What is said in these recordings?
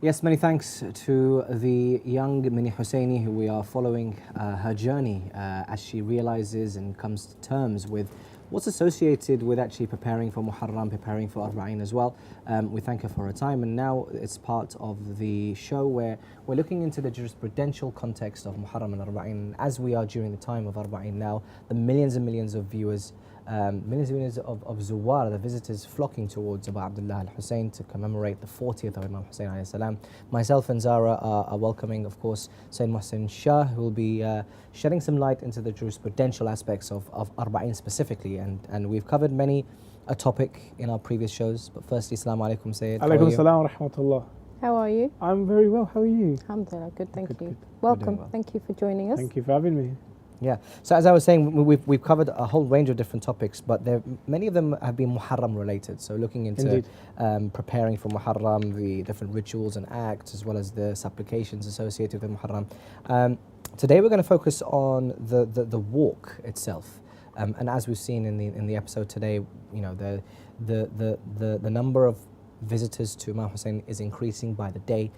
Yes, many thanks to the young Mini Husseini who we are following her journey as she realizes and comes to terms with what's associated with actually preparing for Muharram, preparing for Arba'in as well. We thank her for her time, and now it's part of the show where we're looking into the jurisprudential context of Muharram and Arba'in. As we are during the time of Arba'in now, the millions and millions of viewers, millions and millions of Zuwar, the visitors flocking towards Abu Abdullah al-Hussein to commemorate the 40th of Imam Hussein alayhi salam. Myself and Zahra are welcoming, of course, Sayyid Mohsin Shah, who will be shedding some light into the jurisprudential aspects of Arba'in specifically. And we've covered many a topic in our previous shows. But firstly, Assalamu alaikum, Sayyid. Alaikum salam wa rahmatullah. How are you? I'm very well. How are you? Alhamdulillah, good, thank you. Good. Welcome. well. Thank you for joining us. Thank you for having me. Yeah. So as I was saying, we've covered a whole range of different topics, but many of them have been Muharram related. So looking into preparing for Muharram, the different rituals and acts, as well as the supplications associated with Muharram. Today we're going to focus on the walk itself, and as we've seen in the episode today, you know, the number of visitors to Imam Hussein is increasing by the day,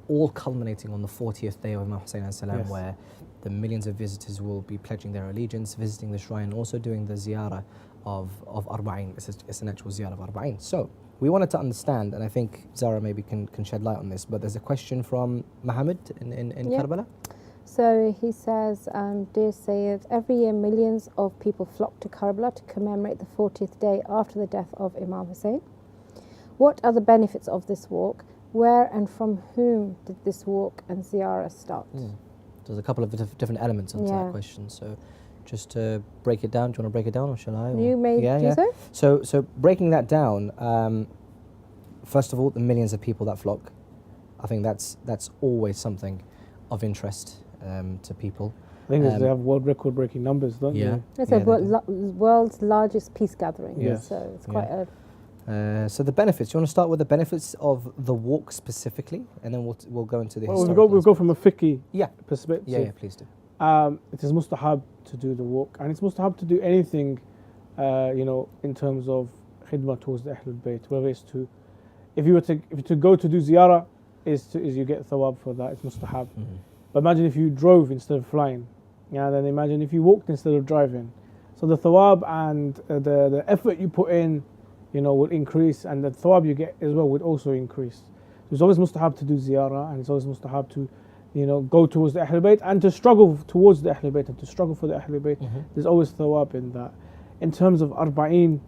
all culminating on the 40th day of Imam Hussein alayhi salam, where the millions of visitors will be pledging their allegiance, visiting the shrine, also doing the ziyarah of Arba'in. It's an actual ziyarah of Arba'in. So we wanted to understand, and I think Zahra maybe can shed light on this, but there's a question from Muhammad in Karbala. So he says, Dear Sayyid, every year millions of people flock to Karbala to commemorate the 40th day after the death of Imam Hussein. What are the benefits of this walk? Where and from whom did this walk and ziyarah start? There's a couple of different elements onto that question. So just to break it down, do you want to break it down or shall I? You may do so. So breaking that down, first of all, the millions of people that flock, I think that's always something of interest to people. I think they have world record breaking numbers, don't they? It's world's largest peace gathering. Yes. So it's quite a... So the benefits. You want to start with the benefits of the walk specifically, and then we'll go into the historical. We'll go from a fiqh perspective. Yeah, please do. It is mustahab to do the walk, and it's mustahab to do anything, in terms of khidmah towards the Ahlul Bayt. Whether it's to, if you were to go to do ziyarah, is you get thawab for that. It's mustahab. But imagine if you drove instead of flying. Yeah, then imagine if you walked instead of driving. So the thawab and the effort you put in, will increase, and the thawab you get as well would also increase. So it's always mustahab to do ziyarah, and it's always mustahab to, go towards the Ahlul Bayt and to struggle towards the Ahlul Bayt and to struggle for the Ahlul Bayt. There's always thawab in that. In terms of Arba'in,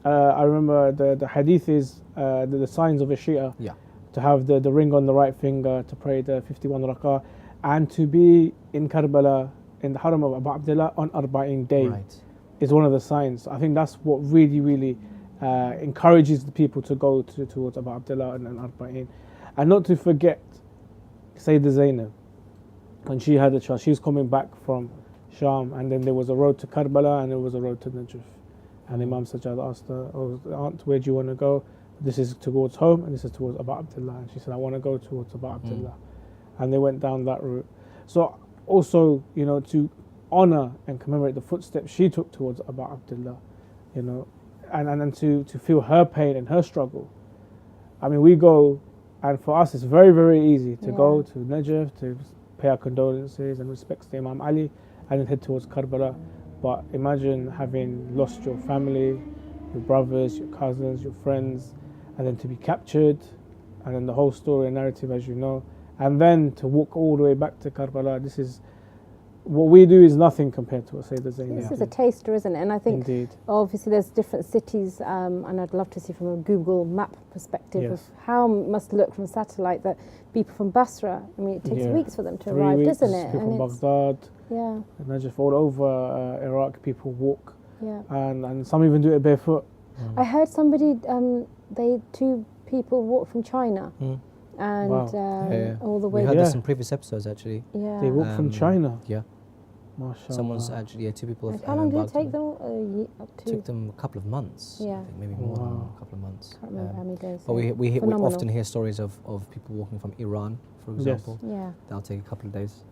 I remember the hadith is the signs of a Shia. Yeah. To have the ring on the right finger, to pray the 51 rakah, and to be in Karbala, in the Haram of Abu Abdullah on Arba'in day is one of the signs. I think that's what really, really encourages the people to go towards Abu Abdullah and Arba'in. And not to forget Sayyidah Zainab, when she had a child, she was coming back from Sham, and then there was a road to Karbala and there was a road to Najaf. And Imam Sajjad asked her, Aunt, where do you want to go? This is towards home and this is towards Abu Abdullah. And she said, I want to go towards Abu Abdullah. And they went down that route. So also, to honor and commemorate the footsteps she took towards Abu Abdullah, and to feel her pain and her struggle. I mean, we go, and for us it's very, very easy to go to Najaf, to pay our condolences and respects to Imam Ali, and then head towards Karbala. But imagine having lost your family, your brothers, your cousins, your friends, and then to be captured, and then the whole story and narrative, as you know, and then to walk all the way back to Karbala. This is what we do is nothing compared to what Sayyidah Zainab. This is a taster, isn't it? And I think obviously there's different cities, and I'd love to see from a Google map perspective of how it must look from satellite that people from Basra, I mean, it takes weeks for them to arrive, doesn't it? People from Baghdad, Najaf, all over Iraq, people walk, and some even do it barefoot. I heard somebody, two people walked from China. And all the way. We heard this in previous episodes, actually. Yeah. They walk from China. Yeah. MashaAllah. Someone's actually, two people. And how long did it take them? Took them a couple of months. Yeah. I think maybe more than a couple of months. Can't remember how many days. But we often hear stories of people walking from Iran, for example. Yes. Yeah. That'll take a couple of days.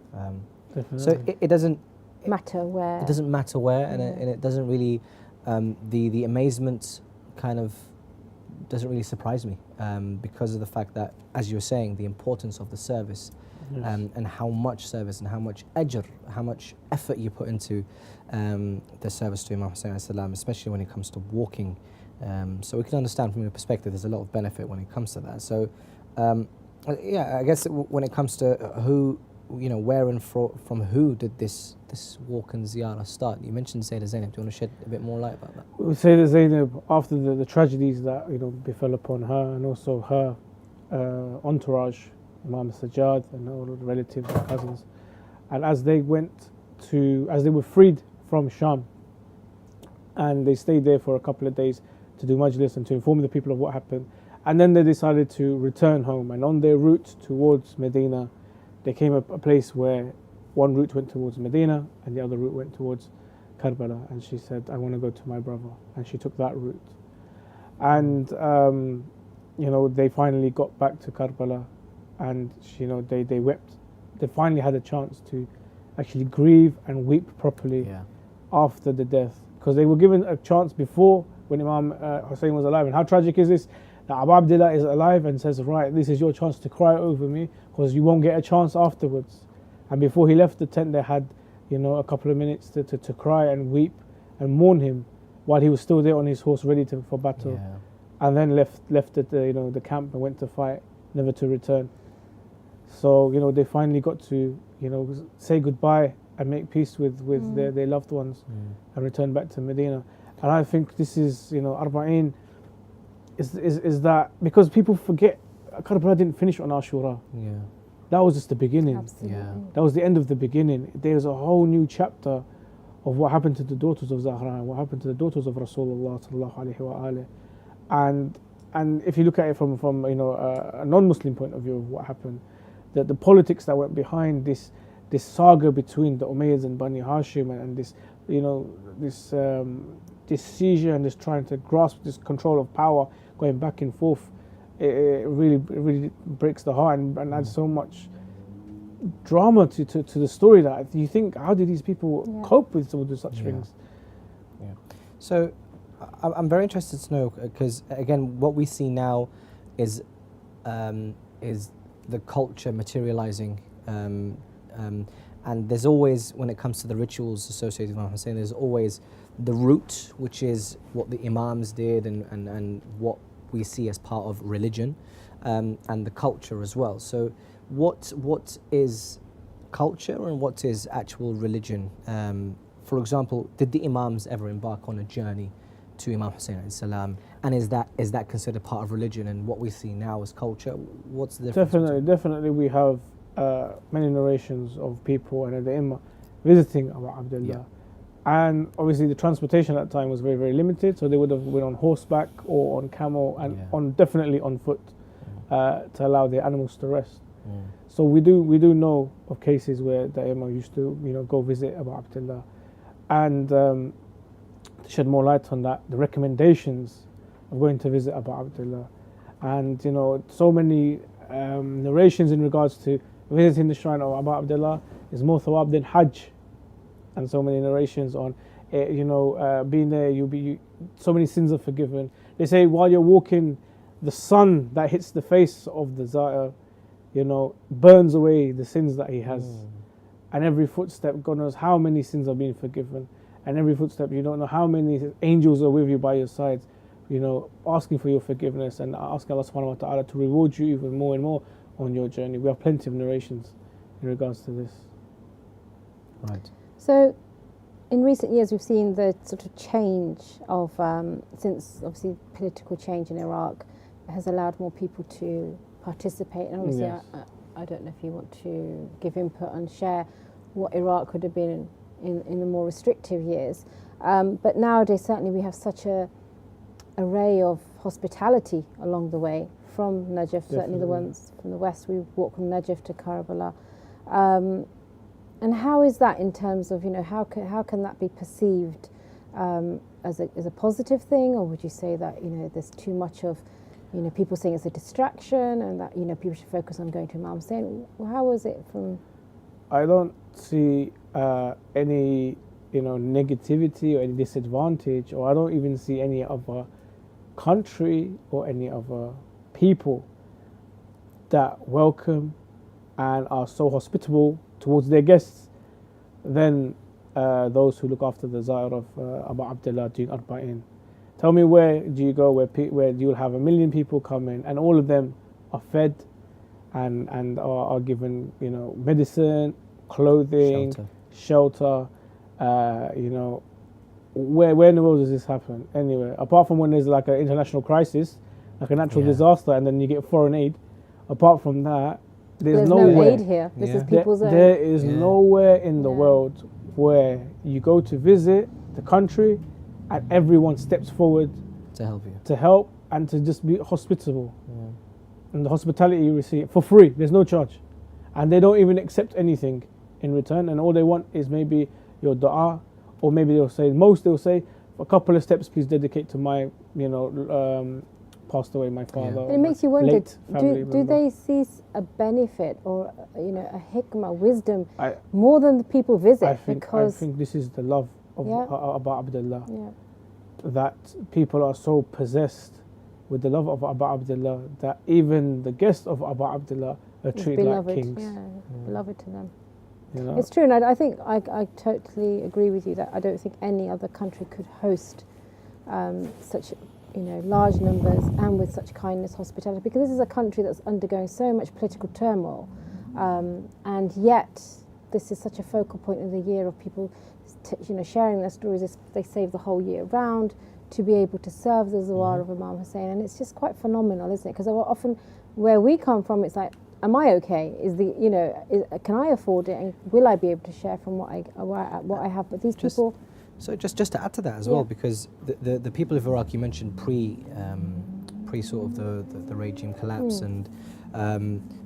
Definitely. So it doesn't matter where. It doesn't matter where, and it doesn't really. The amazement kind of doesn't really surprise me because of the fact that, as you were saying, the importance of the service. Yes. And how much service and how much ajr, how much effort you put into the service to Imam Hussein as-salam, especially when it comes to walking. So we can understand from your perspective there's a lot of benefit when it comes to that. So yeah, I guess when it comes to who, where and from who did this walk and ziyarah start? You mentioned Sayyidah Zainab. Do you want to shed a bit more light about that? Sayyidah Zainab, after the tragedies that befell upon her, and also her entourage, Imam Sajjad and all the relatives and cousins, and as they were freed from Sham, and they stayed there for a couple of days to do majlis and to inform the people of what happened, and then they decided to return home. And on their route towards Medina, they came up a place where one route went towards Medina and the other route went towards Karbala. And she said, I want to go to my brother. And she took that route. And, they finally got back to Karbala, and, they wept. They finally had a chance to actually grieve and weep properly after the death. Because they were given a chance before when Imam Hussein was alive. And how tragic is this? That Abu Abdullah is alive and says, right, this is your chance to cry over me, because you won't get a chance afterwards. And before he left the tent, they had, a couple of minutes to cry and weep and mourn him while he was still there on his horse ready for battle. Yeah. And then left the camp and went to fight, never to return. So, they finally got to, say goodbye and make peace with their loved ones and return back to Medina. And I think this is, Arba'een is that, because people forget Karbala didn't finish on Ashura. Yeah. That was just the beginning. Absolutely. Yeah. That was the end of the beginning. There's a whole new chapter of what happened to the daughters of Zahra and what happened to the daughters of Rasulullah sallallahu alaihi wa alihi. And if you look at it from a non-Muslim point of view of what happened, the politics that went behind this saga between the Umayyads and Bani Hashim, and this seizure and this trying to grasp this control of power, going back and forth, it really breaks the heart and adds so much drama to the story that you think, how do these people cope with such things? Yeah. So I'm very interested to know, because again, what we see now is the culture materializing, and there's always, when it comes to the rituals associated with Imam Hussein, there's always the root, which is what the Imams did and what we see as part of religion, and the culture as well. So what is culture and what is actual religion? For example, did the Imams ever embark on a journey to Imam Hussein alayhi salam, and is that considered part of religion, and what we see now as culture? What's the difference? Definitely we have many narrations of people and the Imam visiting Abu Abdullah. And obviously the transportation at that time was very, very limited, so they would have been on horseback or on camel and definitely on foot to allow their animals to rest. So we do know of cases where the Imam used to go visit Abu Abdullah. And to shed more light on that, the recommendations of going to visit Abu Abdullah, and so many narrations in regards to visiting the shrine of Abu Abdullah is more thawab than Hajj. And so many narrations on, being there, so many sins are forgiven. They say while you're walking, the sun that hits the face of the Zahra, burns away the sins that he has. And every footstep, God knows how many sins are being forgiven. And every footstep, you don't know how many angels are with you by your side, asking for your forgiveness and asking Allah subhanahu wa ta'ala to reward you even more and more on your journey. We have plenty of narrations in regards to this. Right. So, in recent years, we've seen the sort of change of, since obviously political change in Iraq has allowed more people to participate. And obviously, I don't know if you want to give input and share what Iraq could have been in the more restrictive years. But nowadays, certainly, we have such a array of hospitality along the way from Najaf. Definitely. Certainly, the ones from the west, we walk from Najaf to Karbala. And how is that in terms of, how can that be perceived as a positive thing, or would you say that, there's too much of, people saying it's a distraction and that, people should focus on going to Imam Hussein? How was it from? I don't see any, negativity or any disadvantage, or I don't even see any other country or any other people that welcome and are so hospitable towards their guests than those who look after the Zahra of Abu Abdullah doing Arba'in. Tell me, where do you go where you'll have 1 million people come in and all of them are fed and are given, you know, medicine, clothing, shelter, you know, where in the world does this happen? Anyway, apart from when there's like an international crisis, like a natural disaster, and then you get foreign aid. Apart from that, there's no nowhere. aid here. This is people's own. There is nowhere in the world where you go to visit the country and everyone steps forward to help and to just be hospitable. And the hospitality you receive for free, there's no charge. And they don't even accept anything in return, and all they want is maybe your dua, or maybe they'll say a couple of steps please dedicate to my, you know, passed away, my father. And it makes you wonder, do they see a benefit or, you know, a hikmah, wisdom, more than the people visit? I think this is the love of Abu Abdullah. That people are so possessed with the love of Abu Abdullah that even the guests of Abu Abdullah are treated like kings. Beloved to them. You know? It's true, and I think I totally agree with you that I don't think any other country could host such, you know, large numbers and with such kindness, hospitality, because this is a country that's undergoing so much political turmoil, and yet this is such a focal point of the year of people, you know, sharing their stories. They save the whole year round to be able to serve the Zawar of Imam Hussein, and it's just quite phenomenal, isn't it? Because often where we come from, it's like, am I okay? Can I afford it, and will I be able to share from what I have? But these people. So just to add to that as well, because the people of Iraq you mentioned pre sort of the regime collapse, and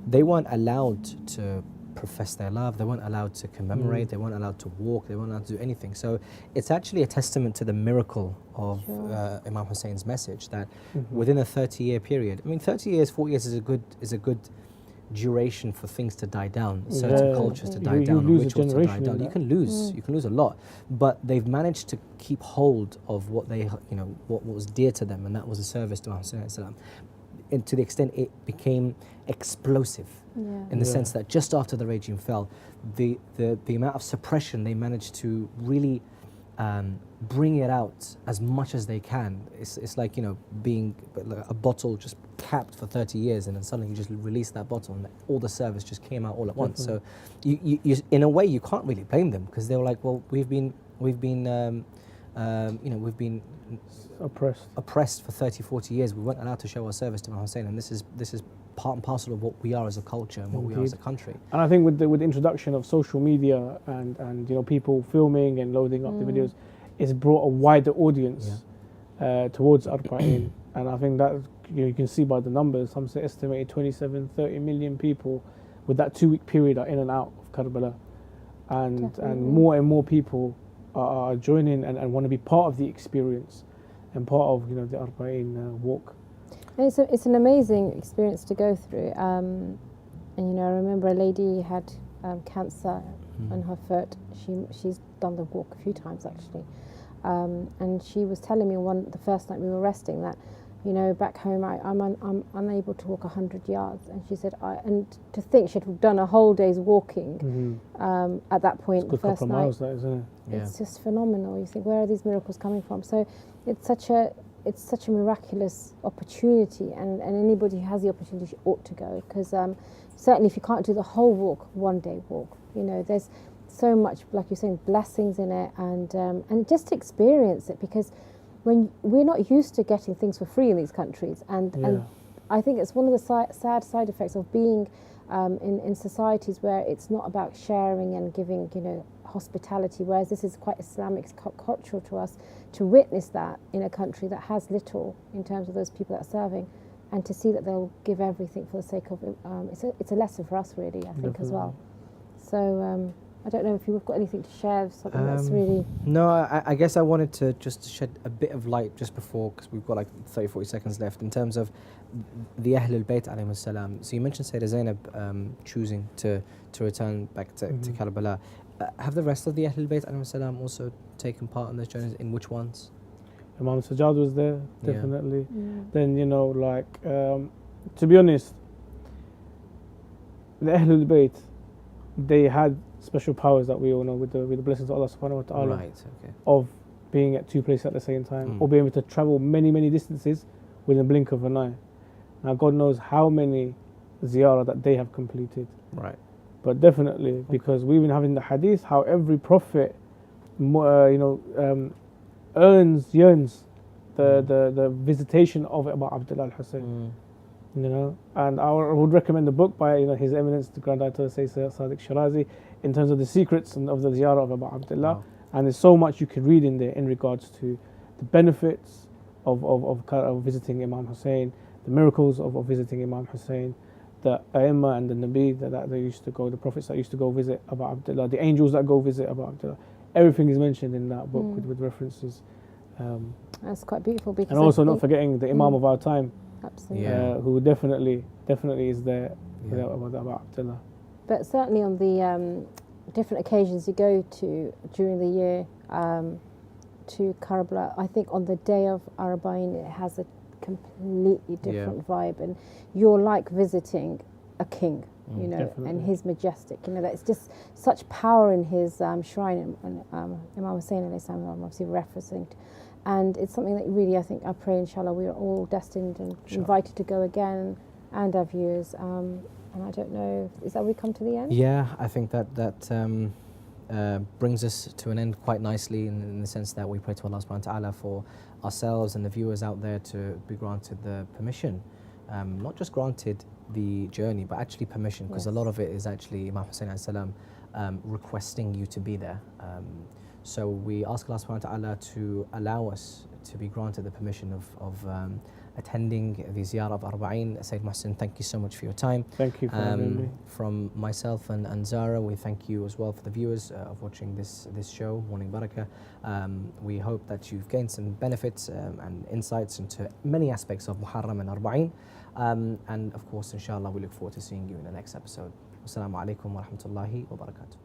they weren't allowed to profess their love, they weren't allowed to commemorate, they weren't allowed to walk, they weren't allowed to do anything. So it's actually a testament to the miracle of Imam Hussein's message that within a 30-year period, I mean 30 years, 40 years is a good duration for things to die down, certain cultures to die down, rituals to die down. You can lose a lot, but they've managed to keep hold of what they, you know, what was dear to them, and that was a service to Imam Hussein, and to the extent it became explosive, in the sense that just after the regime fell, the amount of suppression they managed to really bring it out as much as they can. It's like, you know, being a bottle just capped for 30 years and then suddenly you just release that bottle and all the service just came out all at once. So you in a way you can't really blame them, because they were like, well, we've been oppressed for 30, 40 years. We weren't allowed to show our service to Imam Hussein, and this is part and parcel of what we are as a culture and what we are as a country. And I think with the introduction of social media and you know, people filming and loading up the videos, it's brought a wider audience towards Arba'in. And I think that, you know, you can see by the numbers, some say estimated 27, 30 million people with that 2-week period are in and out of Karbala. And more and more people are joining and want to be part of the experience and part of, you know, the Arba'in walk. And it's an amazing experience to go through. And you know, I remember a lady had cancer on her foot. She's done the walk a few times actually, and she was telling me the first night we were resting that, you know, back home I'm unable to walk 100 yards, and she said, and to think she'd done a whole day's walking at that point. It's a good couple of miles, that, isn't it? It's just phenomenal. You think, where are these miracles coming from? So it's such a miraculous opportunity, and anybody who has the opportunity ought to go, because certainly if you can't do the whole walk, one day walk. You know, there's so much, like you're saying, blessings in it, and just to experience it, because when we're not used to getting things for free in these countries, and I think it's one of the sad side effects of being in societies where it's not about sharing and giving, you know, hospitality, whereas this is quite Islamic, cultural to us, to witness that in a country that has little in terms of those people that are serving, and to see that they'll give everything for the sake of it's a lesson for us, really, I think, as well. So I don't know if you've got anything to share, something that's really... No, I guess I wanted to just shed a bit of light just before, because we've got like 30, 40 seconds left, in terms of the Ahlul Bayt alayhim salam. So you mentioned Sayyidah Zainab choosing to return back to Karbala. Have the rest of the Ahlul Bayt alayhim salam also taken part in those journeys? In which ones? Imam Sajjad was there, Yeah. definitely. Then, you know, like, to be honest, the Ahlul Bayt, they had special powers that we all know with the blessings of Allah subhanahu wa ta'ala, Right, okay. of being at two places at the same time, Mm. or being able to travel many, many distances within a blink of an eye. Now, God knows how many ziyarah that they have completed. Right. But definitely, because we even have in the hadith how every prophet, yearns the visitation of Abu Abdullah al-Hussein. You know, and I would recommend the book by His Eminence, the Grand Ayatollah Sayyid Sadiq Shirazi, in terms of the secrets and of the ziyarah of Abu Abdullah. Wow. And there's so much you can read in there in regards to the benefits of visiting Imam Hussein, the miracles of visiting Imam Hussein, the Aimma and the Nabi that they used to go, the prophets that used to go visit Abu Abdullah, the angels that go visit Abu Abdullah. Everything is mentioned in that book with references. That's quite beautiful. Because And also not forgetting the Imam of our time, absolutely. who definitely is there with Abu Abdullah. But certainly on the different occasions you go to during the year to Karbala, I think on the day of Arba'in it has a completely different vibe, and you're like visiting a king, you know, Definitely. and he's majestic. You know, there's just such power in his shrine, and Imam Hussein alayhi salam, I'm obviously referencing. And it's something that really, I pray, inshallah, we are all destined and invited to go again, and our viewers. And I don't know, is that we come to the end? Yeah, I think that brings us to an end quite nicely in the sense that we pray to Allah subhanahu wa ta'ala for ourselves and the viewers out there to be granted the permission. Not just granted the journey, but actually permission, because a lot of it is actually Imam Hussein alayhi salam requesting you to be there. So we ask Allah subhanahu wa ta'ala to allow us to be granted the permission of attending the ziyarah of Arba'in. Sayyid Muhsin, thank you so much for your time. Thank you for having me. From myself and Zahra, we thank you as well for the viewers of watching this show, Morning Baraka. We hope that you've gained some benefits and insights into many aspects of Muharram and Arba'in. And of course, inshallah, we look forward to seeing you in the next episode. Wassalamu alaikum wa rahmatullahi wa barakatuh.